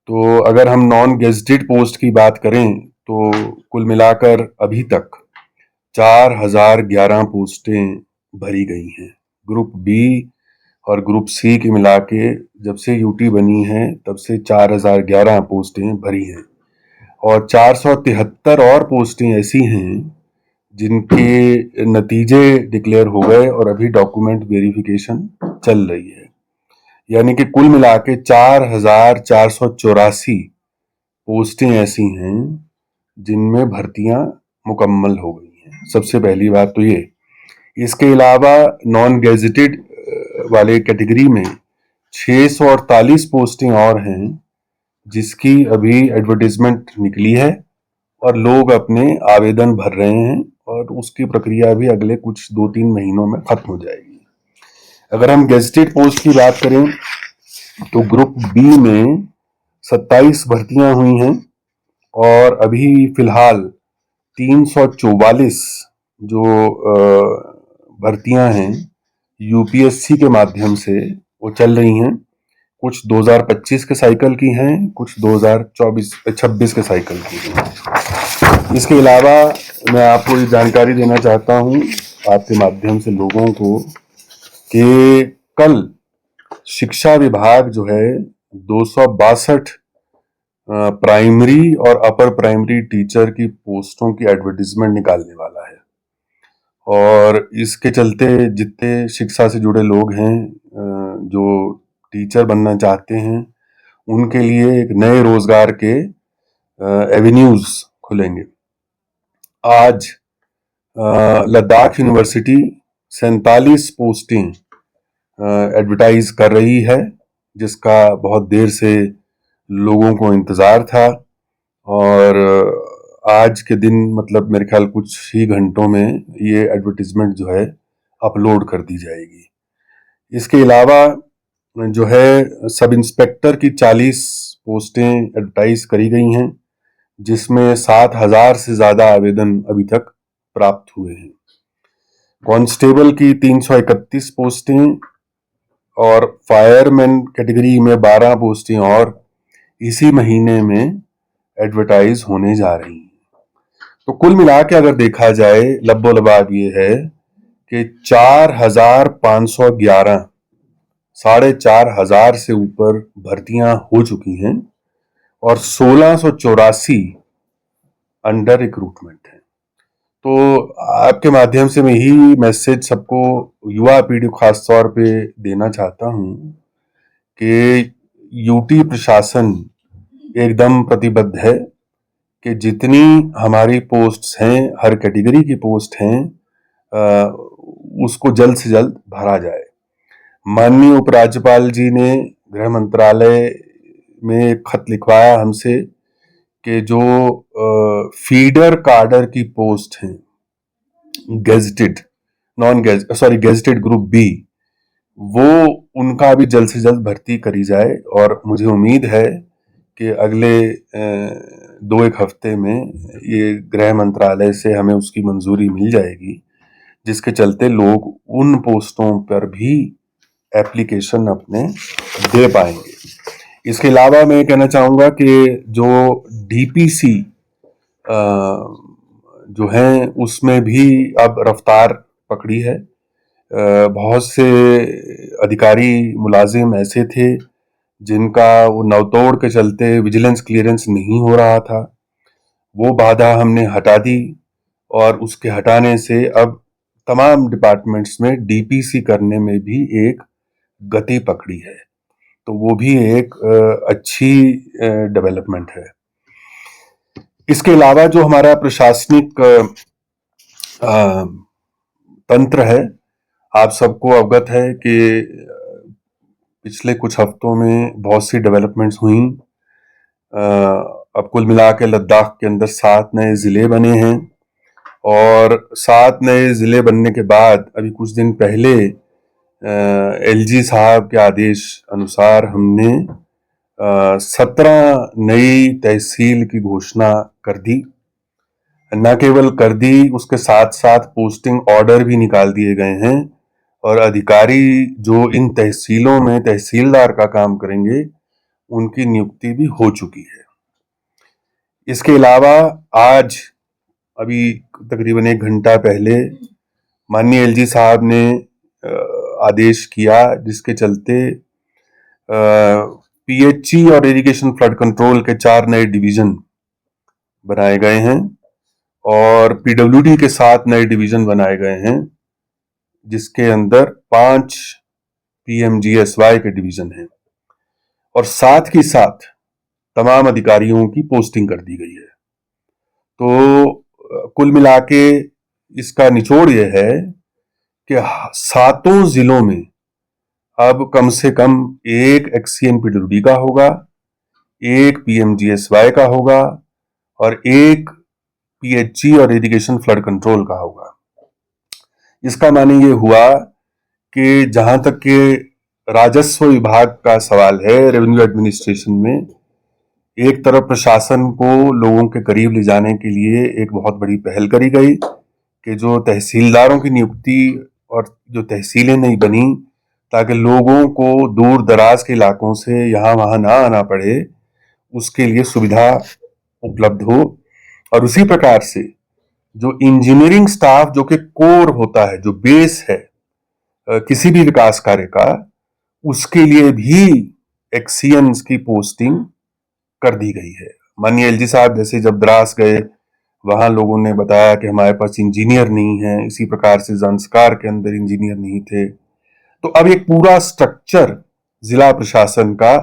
तो अगर हम नॉन गेजेटेड पोस्ट की बात करें तो कुल मिलाकर अभी तक 4011 पोस्टें भरी गई हैं। ग्रुप बी और ग्रुप सी के मिला के जब से यूटी बनी है तब से 4011 पोस्टें भरी हैं और 473 और पोस्टें ऐसी हैं जिनके नतीजे डिक्लेयर हो गए और अभी डॉक्यूमेंट वेरिफिकेशन चल रही है। यानी कि कुल मिला के 4484 पोस्टें ऐसी हैं जिनमें भर्तियां मुकम्मल हो गई हैं। सबसे पहली बात तो ये। इसके अलावा नॉन गेजेटेड वाले कैटेगरी में 648 पोस्टें और हैं जिसकी अभी एडवर्टाइजमेंट निकली है और लोग अपने आवेदन भर रहे हैं और उसकी प्रक्रिया भी अगले कुछ 2-3 महीनों में खत्म हो जाएगी। अगर हम गेजेटेड पोस्ट की बात करें तो ग्रुप बी में 27 भर्तियां हुई हैं और अभी फिलहाल 344 जो भर्तियां हैं यूपीएससी के माध्यम से वो चल रही हैं। कुछ 2025 के साइकिल की हैं, कुछ 2026 के साइकिल की हैं। इसके अलावा मैं आपको ये जानकारी देना चाहता हूँ आपके माध्यम से लोगों को कि कल शिक्षा विभाग जो है 262 प्राइमरी और अपर प्राइमरी टीचर की पोस्टों की एडवर्टीजमेंट निकालने वाला है और इसके चलते जितने शिक्षा से जुड़े लोग हैं जो टीचर बनना चाहते हैं उनके लिए एक नए रोजगार के एवेन्यूज खुलेंगे। आज लद्दाख यूनिवर्सिटी 47 पोस्टें एडवर्टाइज कर रही है जिसका बहुत देर से लोगों को इंतज़ार था और आज के दिन मतलब मेरे ख्याल कुछ ही घंटों में ये एडवर्टीजमेंट जो है अपलोड कर दी जाएगी। इसके अलावा जो है सब इंस्पेक्टर की 40 पोस्टें एडवर्टाइज करी गई हैं जिसमें 7,000 से ज़्यादा आवेदन अभी तक प्राप्त हुए हैं। कांस्टेबल की 331 पोस्टें और फायरमैन कैटेगरी में 12 पोस्टें और इसी महीने में एडवर्टाइज होने जा रही हैं। तो कुल मिला के अगर देखा जाए लब्बो लबाब ये है कि 4,511 4,500 से ऊपर भर्तियां हो चुकी हैं और 1,684 अंडर रिक्रूटमेंट है। तो आपके माध्यम से मैं यही मैसेज सबको युवा पीढ़ी को खास तौर पे देना चाहता हूं कि यूटी प्रशासन एकदम प्रतिबद्ध है कि जितनी हमारी पोस्ट्स हैं हर कैटेगरी की पोस्ट हैं उसको जल्द से जल्द भरा जाए। माननीय उपराज्यपाल जी ने गृह मंत्रालय में एक खत लिखवाया हमसे कि जो फीडर कार्डर की पोस्ट हैं गेजेटेड गेजेटेड ग्रुप बी वो उनका भी जल्द से जल्द भर्ती करी जाए और मुझे उम्मीद है कि अगले 2-1 हफ्ते में ये गृह मंत्रालय से हमें उसकी मंजूरी मिल जाएगी जिसके चलते लोग उन पोस्टों पर भी एप्लीकेशन अपने दे पाएंगे। इसके अलावा मैं कहना चाहूँगा कि जो डीपीसी जो हैं उसमें भी अब रफ्तार पकड़ी है। बहुत से अधिकारी मुलाजिम ऐसे थे जिनका वो नवतोड़ के चलते विजिलेंस क्लियरेंस नहीं हो रहा था, वो बाधा हमने हटा दी और उसके हटाने से अब तमाम डिपार्टमेंट्स में डीपीसी करने में भी एक गति पकड़ी है। तो वो भी एक अच्छी डेवलपमेंट है। इसके अलावा जो हमारा प्रशासनिक तंत्र है, आप सबको अवगत है कि पिछले कुछ हफ्तों में बहुत सी डेवलपमेंट्स हुई। अब कुल मिला के लद्दाख के अंदर 7 नए ज़िले बने हैं और 7 नए ज़िले बनने के बाद अभी कुछ दिन पहले एलजी साहब के आदेश अनुसार हमने 17 नई तहसील की घोषणा कर दी। न केवल कर दी, उसके साथ साथ पोस्टिंग ऑर्डर भी निकाल दिए गए हैं और अधिकारी जो इन तहसीलों में तहसीलदार का काम करेंगे उनकी नियुक्ति भी हो चुकी है। इसके अलावा आज अभी तकरीबन 1 घंटा पहले माननीय एलजी साहब ने आदेश किया, जिसके चलते पीएचई और इरिगेशन फ्लड कंट्रोल के 4 नए डिवीजन बनाए गए हैं और पीडब्ल्यूडी के 7 नए डिवीजन बनाए गए हैं, जिसके अंदर 5 पीएमजीएसवाई के डिवीजन हैं और साथ ही साथ तमाम अधिकारियों की पोस्टिंग कर दी गई है। तो कुल मिला के इसका निचोड़ यह है कि 7 जिलों में अब कम से कम एक एक्सीएन पीडब्ल्यूडी का होगा, एक पीएमजीएसवाई का होगा और एक पीएचई और इरिगेशन फ्लड कंट्रोल का होगा। इसका माने ये हुआ कि जहां तक के राजस्व विभाग का सवाल है, रेवेन्यू एडमिनिस्ट्रेशन में एक तरफ प्रशासन को लोगों के करीब ले जाने के लिए एक बहुत बड़ी पहल करी गई कि जो तहसीलदारों की नियुक्ति और जो तहसीलें नहीं बनी, ताकि लोगों को दूर दराज के इलाकों से यहाँ वहाँ ना आना पड़े, उसके लिए सुविधा उपलब्ध हो। और उसी प्रकार से जो इंजीनियरिंग स्टाफ जो कि कोर होता है, जो बेस है किसी भी विकास कार्य का, उसके लिए भी एक्सीएन्स की पोस्टिंग कर दी गई है। माननीय एलजी साहब जैसे जब द्रास गए, वहां लोगों ने बताया कि हमारे पास इंजीनियर नहीं है, इसी प्रकार से ज़ांस्कार के अंदर इंजीनियर नहीं थे। तो अब एक पूरा स्ट्रक्चर जिला प्रशासन का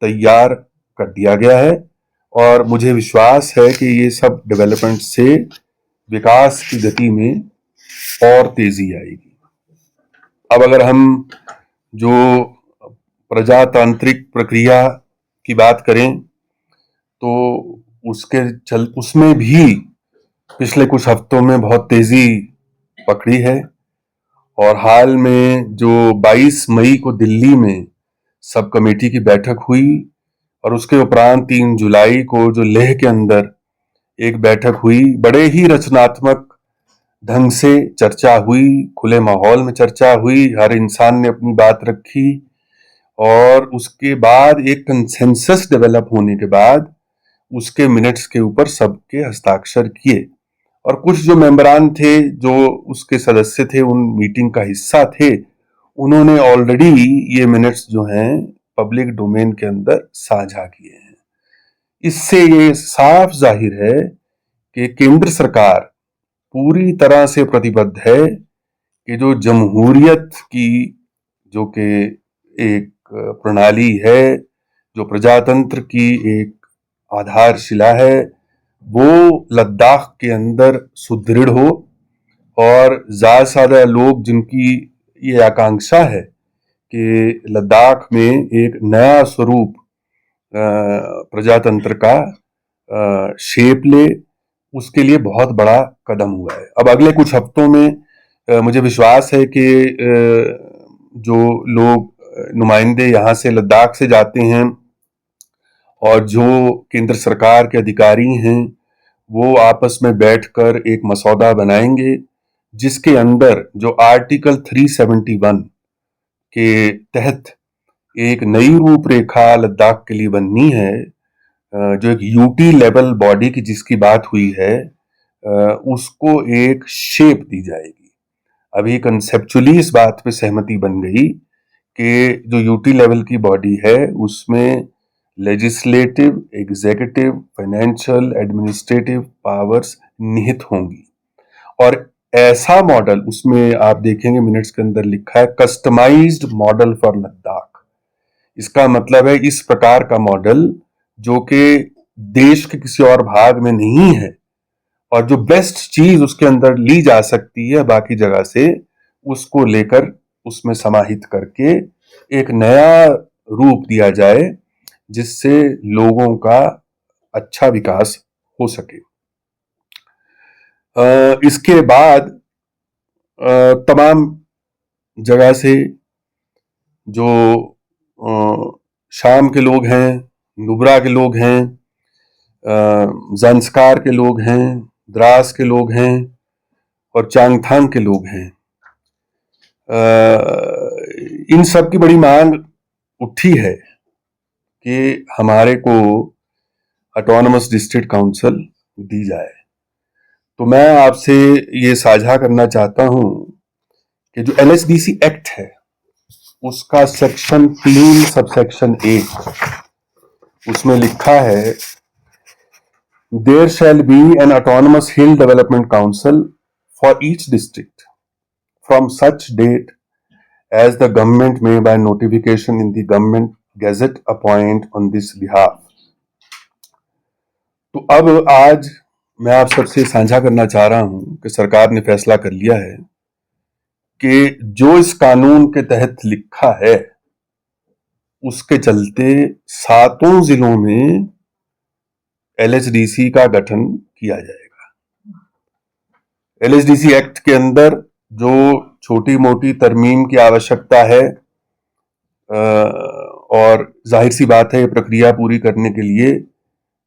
तैयार कर दिया गया है और मुझे विश्वास है कि ये सब डेवलपमेंट से विकास की गति में और तेजी आएगी। अब अगर हम जो प्रजातांत्रिक प्रक्रिया की बात करें तो उसमें भी पिछले कुछ हफ्तों में बहुत तेजी पकड़ी है और हाल में जो 22 मई को दिल्ली में सब कमेटी की बैठक हुई और उसके उपरांत 3 जुलाई को जो लेह के अंदर एक बैठक हुई, बड़े ही रचनात्मक ढंग से चर्चा हुई, खुले माहौल में चर्चा हुई, हर इंसान ने अपनी बात रखी और उसके बाद एक कंसेंसस डेवलप होने के बाद उसके मिनट्स के ऊपर सबके हस्ताक्षर किए और कुछ जो मेंबरान थे, जो उसके सदस्य थे, उन मीटिंग का हिस्सा थे, उन्होंने ऑलरेडी ये मिनट्स जो हैं पब्लिक डोमेन के अंदर साझा किए हैं। इससे ये साफ जाहिर है कि केंद्र सरकार पूरी तरह से प्रतिबद्ध है कि जो जमहूरियत की जो कि एक प्रणाली है, जो प्रजातंत्र की एक आधारशिला है, वो लद्दाख के अंदर सुदृढ़ हो और ज़्यादा से ज़्यादा लोग जिनकी ये आकांक्षा है कि लद्दाख में एक नया स्वरूप प्रजातंत्र का शेप ले, उसके लिए बहुत बड़ा कदम हुआ है। अब अगले कुछ हफ्तों में मुझे विश्वास है कि जो लोग नुमाइंदे यहाँ से लद्दाख से जाते हैं और जो केंद्र सरकार के अधिकारी हैं, वो आपस में बैठकर एक मसौदा बनाएंगे जिसके अंदर जो आर्टिकल 371 के तहत एक नई रूपरेखा लद्दाख के लिए बननी है, जो एक यूटी लेवल बॉडी की जिसकी बात हुई है, उसको एक शेप दी जाएगी। अभी कंसेप्चुअली इस बात पे सहमति बन गई कि जो यूटी लेवल की बॉडी है उसमें legislative, executive, financial, administrative powers निहित होंगी और ऐसा मॉडल उसमें आप देखेंगे मिनट्स के अंदर लिखा है कस्टमाइज्ड मॉडल फॉर लद्दाख। इसका मतलब है इस प्रकार का मॉडल जो कि देश के किसी और भाग में नहीं है और जो बेस्ट चीज उसके अंदर ली जा सकती है बाकी जगह से, उसको लेकर उसमें समाहित करके एक नया रूप दिया जाए जिससे लोगों का अच्छा विकास हो सके। इसके बाद तमाम जगह से जो शाम के लोग हैं, नुब्रा के लोग हैं, ज़ांस्कार के लोग हैं, द्रास के लोग हैं और चांगथांग के लोग हैं, इन सब की बड़ी मांग उठी है कि हमारे को ऑटोनमस डिस्ट्रिक्ट काउंसिल दी जाए। तो मैं आपसे ये साझा करना चाहता हूं कि जो LHDC एक्ट है उसका सेक्शन 3 सबसेक्शन 1 उसमें लिखा है, there shall be an autonomous hill development council for each district from such date as the government may by notification in the government gazette appoint on this behalf। तो अब आज मैं आप सबसे साझा करना चाह रहा हूं कि सरकार ने फैसला कर लिया है कि जो इस कानून के तहत लिखा है उसके चलते 7 जिलों में LHDC का गठन किया जाएगा। LHDC एक्ट के अंदर जो छोटी मोटी तरमीम की आवश्यकता है और जाहिर सी बात है, प्रक्रिया पूरी करने के लिए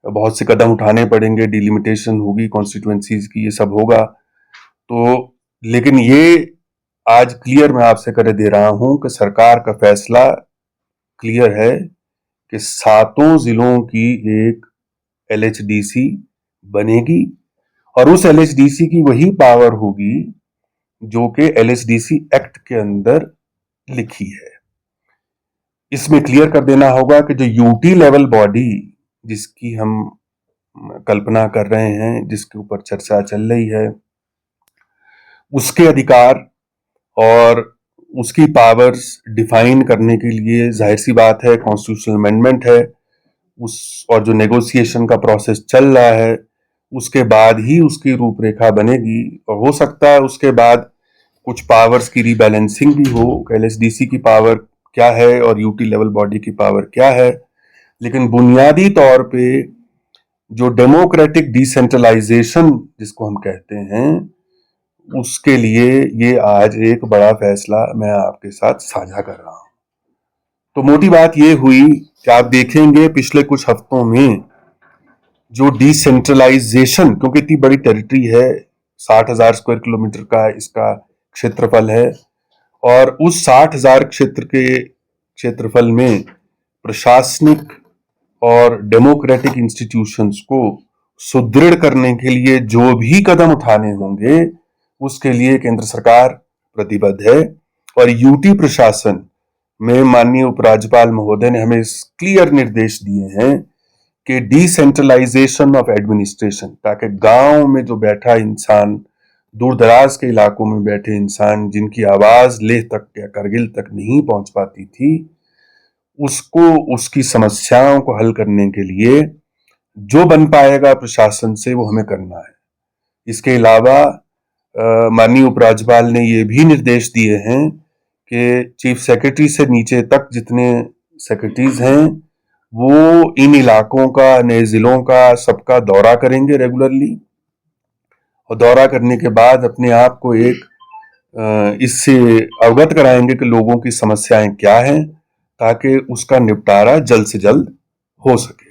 बहुत से कदम उठाने पड़ेंगे, डिलिमिटेशन होगी कॉन्स्टिट्यूएंसीज की, ये सब होगा। तो लेकिन ये आज क्लियर मैं आपसे कर दे रहा हूं कि सरकार का फैसला क्लियर है कि 7 जिलों की एक LHDC बनेगी और उस LHDC की वही पावर होगी जो कि LHDC एक्ट के अंदर लिखी है। इसमें क्लियर कर देना होगा कि जो यूटी लेवल बॉडी जिसकी हम कल्पना कर रहे हैं, जिसके ऊपर चर्चा चल रही है, उसके अधिकार और उसकी पावर्स डिफाइन करने के लिए जाहिर सी बात है कॉन्स्टिट्यूशनल अमेंडमेंट है उस, और जो नेगोशिएशन का प्रोसेस चल रहा है उसके बाद ही उसकी रूपरेखा बनेगी। और हो सकता है उसके बाद कुछ पावर्स की रीबैलेंसिंग भी हो, LHDC की पावर क्या है और यूटी लेवल बॉडी की पावर क्या है। लेकिन बुनियादी तौर पे जो डेमोक्रेटिक डिसेंट्रलाइजेशन जिसको हम कहते हैं, उसके लिए ये आज एक बड़ा फैसला मैं आपके साथ साझा कर रहा हूं। तो मोटी बात ये हुई कि आप देखेंगे पिछले कुछ हफ्तों में जो डिसेंट्रलाइजेशन, क्योंकि इतनी बड़ी टेरिटरी है, 60,000 स्क्वायर किलोमीटर का इसका क्षेत्रफल है, और उस 60,000 क्षेत्रफल में प्रशासनिक और डेमोक्रेटिक इंस्टीट्यूशंस को सुदृढ़ करने के लिए जो भी कदम उठाने होंगे उसके लिए केंद्र सरकार प्रतिबद्ध है। और यूटी प्रशासन में माननीय उपराज्यपाल महोदय ने हमें क्लियर निर्देश दिए हैं कि डिसेंट्रलाइजेशन ऑफ एडमिनिस्ट्रेशन, ताकि गांव में जो बैठा इंसान, दूर दराज के इलाकों में बैठे इंसान जिनकी आवाज लेह तक या करगिल तक नहीं पहुंच पाती थी, उसको उसकी समस्याओं को हल करने के लिए जो बन पाएगा प्रशासन से वो हमें करना है। इसके अलावा माननीय उपराज्यपाल ने ये भी निर्देश दिए हैं कि चीफ सेक्रेटरी से नीचे तक जितने सेक्रेटरीज हैं वो इन इलाकों का, नए जिलों का, सबका दौरा करेंगे रेगुलरली, और दौरा करने के बाद अपने आप को एक इससे अवगत कराएंगे कि लोगों की समस्याएं क्या हैं, ताकि उसका निपटारा जल्द से जल्द हो सके।